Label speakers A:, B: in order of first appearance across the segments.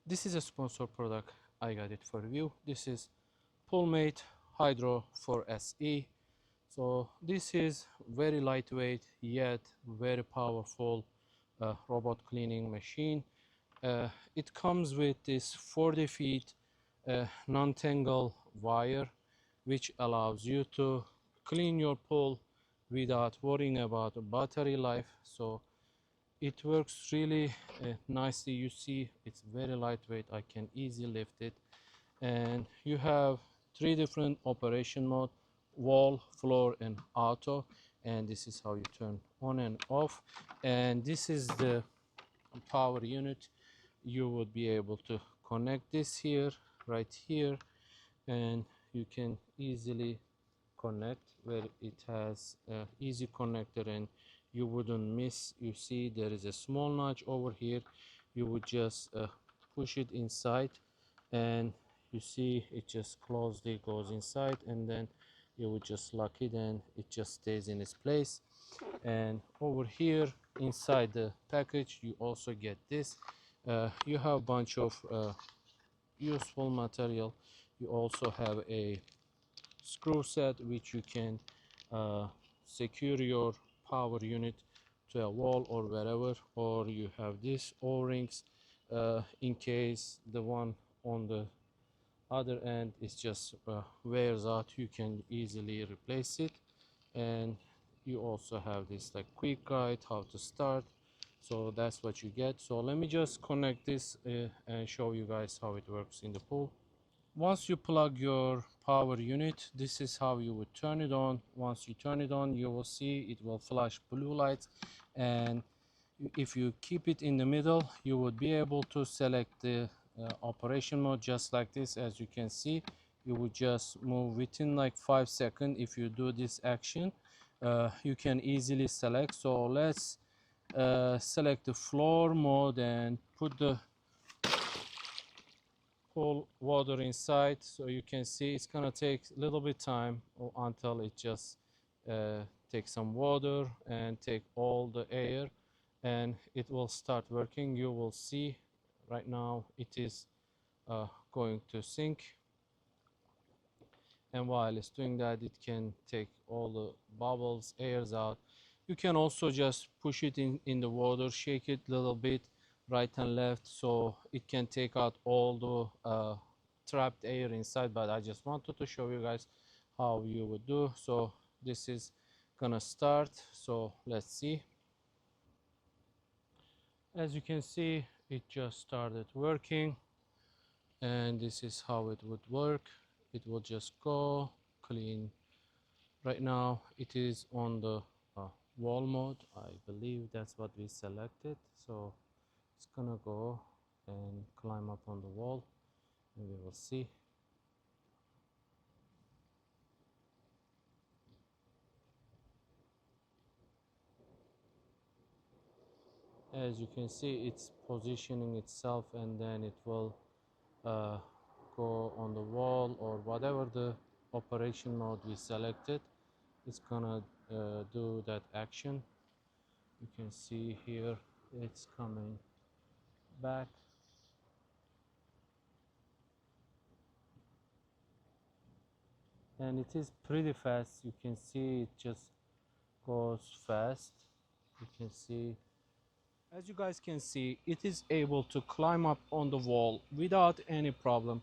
A: This is a sponsored product. I got it for review. This is Poolmate Hydro4 SE. So this is very lightweight yet very powerful robot cleaning machine. It comes with this 40 feet non-tangle wire, which allows you to clean your pool without worrying about battery life. So it works really nicely. You see, it's very lightweight. I can easily lift it, and you have three different operation mode: wall, floor, and auto. And this is how you turn on and off. And this is the power unit. You would be able to connect this here, right here, and you can easily connect where it has easy connector, and you wouldn't miss. You see there is a small notch over here. You would just push it inside, and you see it just closely goes inside, and then you would just lock it and it just stays in its place. And over here inside the package you also get this. You have a bunch of useful material. You also have a screw set which you can secure your power unit to a wall or wherever, or you have these o-rings in case the one on the other end is just wears out, you can easily replace it. And you also have this like quick guide how to start. So that's what you get. So let me just connect this and show you guys how it works in the pool. Once you plug your power unit, this is how you would turn it on. Once you turn it on, you will see it will flash blue lights, and if you keep it in the middle, you would be able to select the operation mode just like this. As you can see, you would just move within like 5 seconds. If you do this action, you can easily select. So let's select the floor mode and put the pull water inside. So you can see it's gonna take a little bit time until it just take some water and take all the air, and it will start working. You will see right now it is going to sink, and while it's doing that, it can take all the bubbles, airs out. You can also just push it in the water, shake it a little bit right and left, so it can take out all the trapped air inside. But I just wanted to show you guys how you would do. So this is gonna start, so let's see. As you can see, it just started working, and this is how it would work. It will just go clean. Right now it is on the wall mode. I believe that's what we selected. So it's gonna go and climb up on the wall, and we will see. As you can see, it's positioning itself, and then it will uh, go on the wall or whatever the operation mode we selected. It's gonna do that action. You can see here it's coming back, and it is pretty fast. You can see it just goes fast. You can see, as you guys can see, it is able to climb up on the wall without any problem,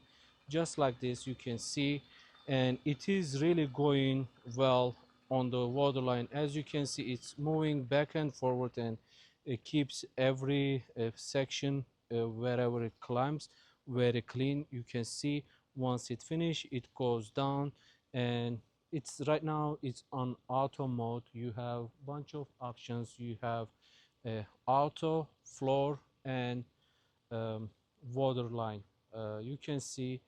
A: just like this. You can see, and it is really going well on the waterline. As you can see, it's moving back and forward, and it keeps every section wherever it climbs very clean. You can see once it finish, it goes down, and it's right now it's on auto mode. You have bunch of options. You have auto, floor, and water line. You can see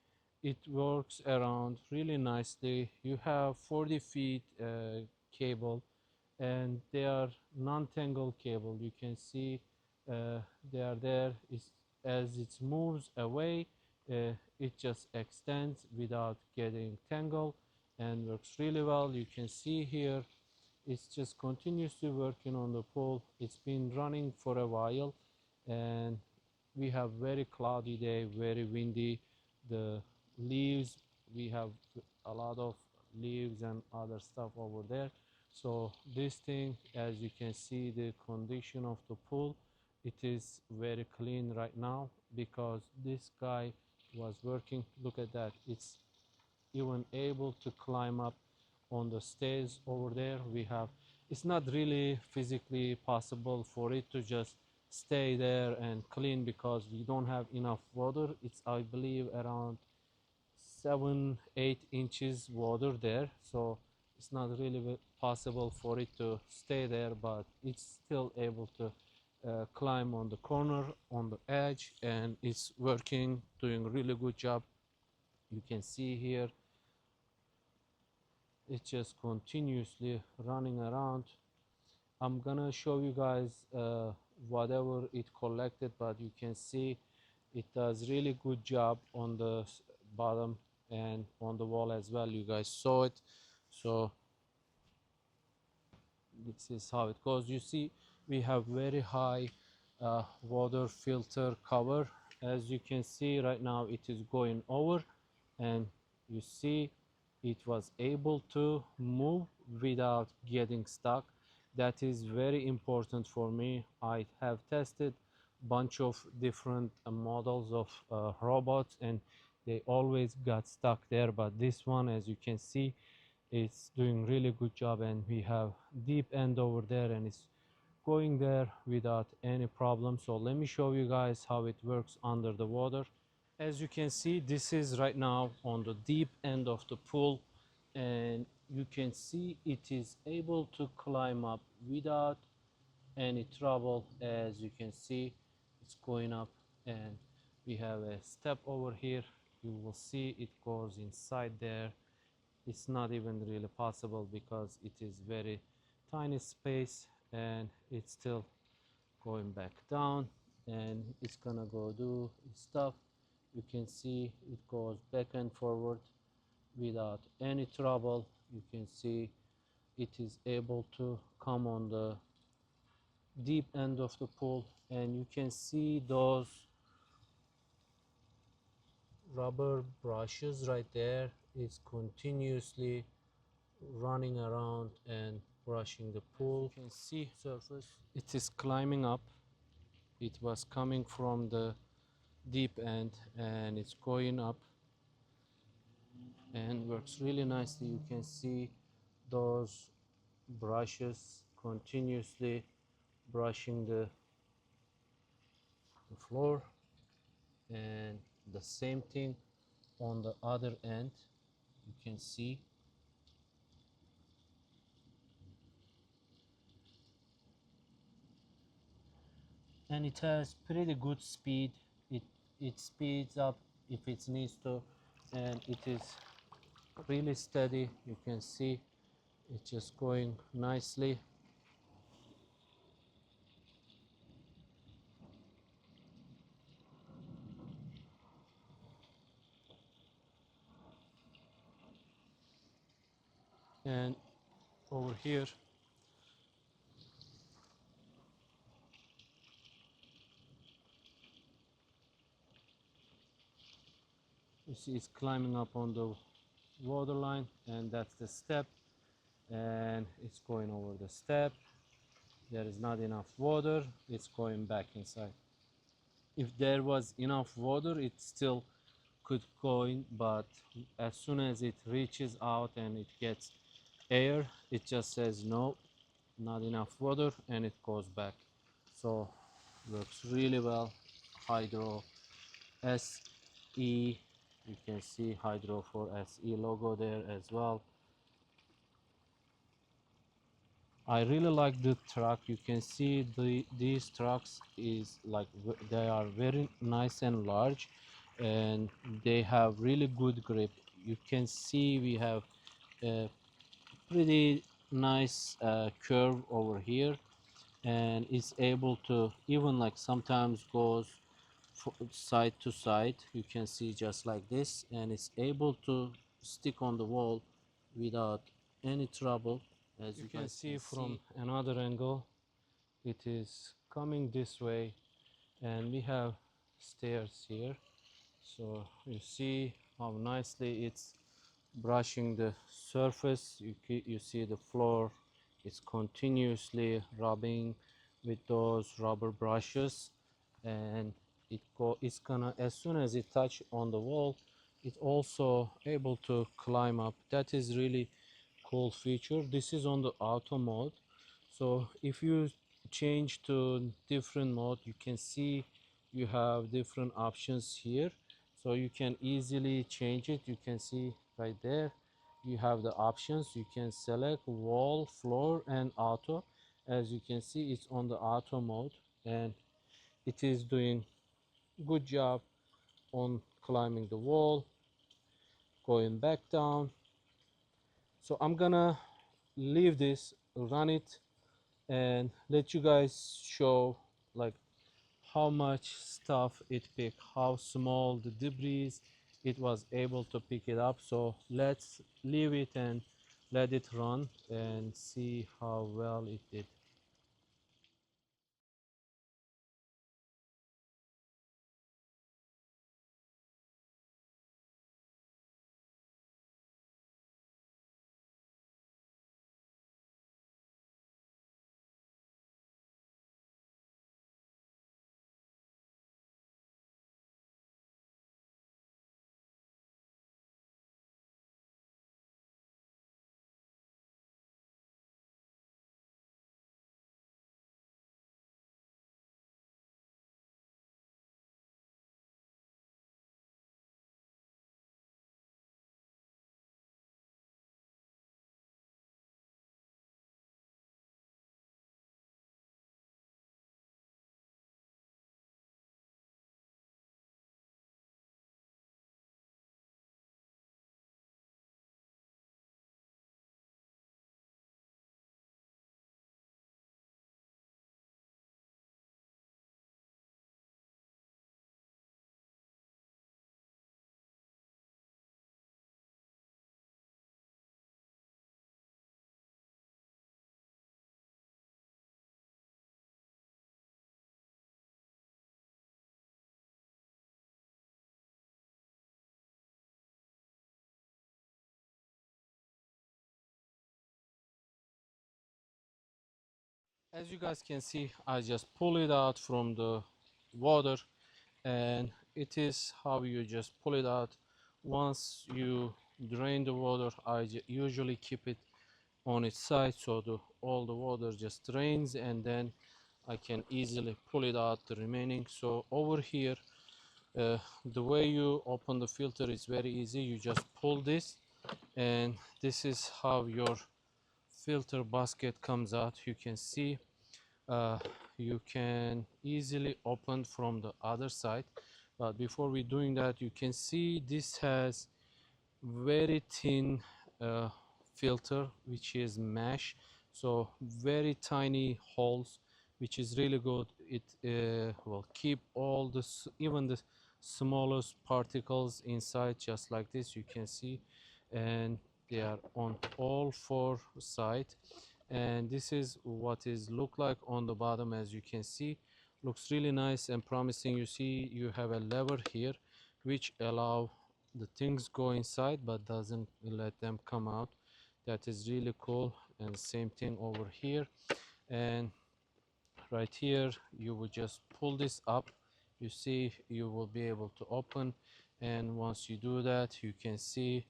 A: it works around really nicely. You have 40 feet cable, and they are non-tangle cable. You can see they are there. As it moves away, it just extends without getting tangled, and works really well. You can see here it's just continuously working on the pool. It's been running for a while, and we have very cloudy day, very windy. The leaves, we have a lot of leaves and other stuff over there. So this thing, as you can see, the condition of the pool, it is very clean right now because this guy was working. Look at that, it's even able to climb up on the stairs over there. We have, it's not really physically possible for it to just stay there and clean because we don't have enough water. It's, I believe, around 7-8 inches water there, so it's not really possible for it to stay there, but it's still able to climb on the corner, on the edge, and it's working, doing a really good job. You can see here it's just continuously running around. I'm gonna show you guys whatever it collected, but you can see it does really good job on the bottom and on the wall as well. You guys saw it. So this is how it goes. You see we have very high water filter cover. As you can see right now, it is going over, and you see it was able to move without getting stuck. That is very important for me. I have tested bunch of different models of robots, and they always got stuck there, but this one, as you can see, it's doing really good job, and we have deep end over there, and it's going there without any problem. So let me show you guys how it works under the water. As you can see, this is right now on the deep end of the pool, and you can see it is able to climb up without any trouble. As you can see, it's going up, and we have a step over here. You will see it goes inside there. It's not even really possible because it is very tiny space, and it's still going back down, and it's gonna go do stuff. You can see it goes back and forward without any trouble. You can see it is able to come on the deep end of the pool, and you can see those rubber brushes right there. It's continuously running around and brushing the pool. You can see surface, it is climbing up. It was coming from the deep end, and it's going up and works really nicely. You can see those brushes continuously brushing the floor, and the same thing on the other end. You can see, and it has pretty good speed. It speeds up if it needs to, and it is really steady. You can see it's just going nicely. And over here you see it's climbing up on the water line, and that's the step, and it's going over the step. There is not enough water, it's going back inside. If there was enough water, it still could go in, but as soon as it reaches out and it gets air, it just says no, not enough water, and it goes back. So works really well. Hydro SE, you can see Hydro4 SE logo there as well. I really like the truck. You can see these trucks is like they are very nice and large, and they have really good grip. You can see we have a pretty nice curve over here, and it's able to even like sometimes goes side to side. You can see just like this, and it's able to stick on the wall without any trouble. As you can see from another angle, it is coming this way, and we have stairs here. So you see how nicely it's brushing the surface. You see the floor is continuously rubbing with those rubber brushes, and it's gonna, as soon as it touch on the wall, it's also able to climb up. That is really cool feature. This is on the auto mode, so if you change to different mode, you can see you have different options here, so you can easily change it. You can see right there you have the options. You can select wall, floor, and auto. As you can see, it's on the auto mode, and it is doing good job on climbing the wall, going back down. So I'm gonna leave this, run it, and let you guys show like how much stuff it picked, how small the debris it was able to pick it up. So let's leave it and let it run and see how well it did. As you guys can see, I just pull it out from the water, and it is how you just pull it out. Once you drain the water, I usually keep it on its side so all the water just drains, and then I can easily pull it out the remaining. So over here, the way you open the filter is very easy. You just pull this, and this is how your filter basket comes out. You can see uh, you can easily open from the other side, but before we doing that, you can see this has very thin uh, filter, which is mesh, so very tiny holes, which is really good. It will keep all the even the smallest particles inside, just like this. You can see, and they are on all four sides, and this is what is look like on the bottom. As you can see, looks really nice and promising. You see you have a lever here which allow the things go inside but doesn't let them come out. That is really cool. And same thing over here, and right here you would just pull this up. You see you will be able to open, and once you do that, you can see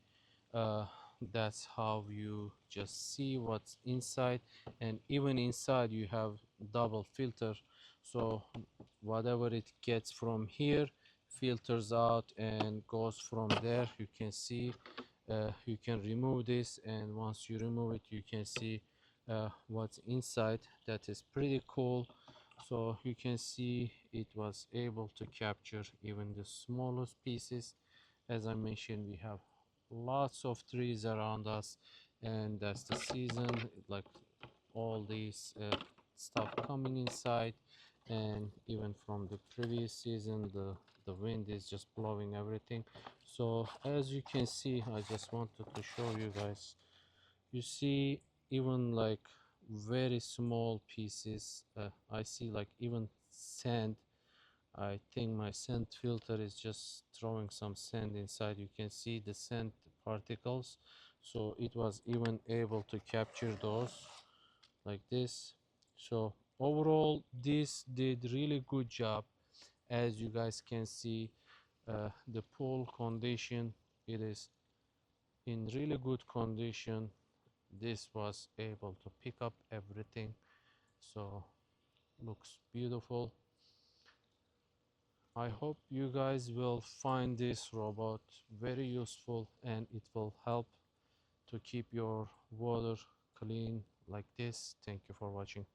A: uh, that's how you just see what's inside. And even inside you have double filter, so whatever it gets from here filters out and goes from there. You can see you can remove this, and once you remove it, you can see what's inside. That is pretty cool. So you can see it was able to capture even the smallest pieces. As I mentioned, we have lots of trees around us, and that's the season, like all these stuff coming inside. And even from the previous season, the wind is just blowing everything. So as you can see, I just wanted to show you guys, you see even like very small pieces. I see like even sand I think my sand filter is just throwing some sand inside. You can see the sand particles, so it was even able to capture those like this. So overall this did really good job. As you guys can see, the pool condition, it is in really good condition. This was able to pick up everything, so looks beautiful. I hope you guys will find this robot very useful and it will help to keep your water clean like this. Thank you for watching.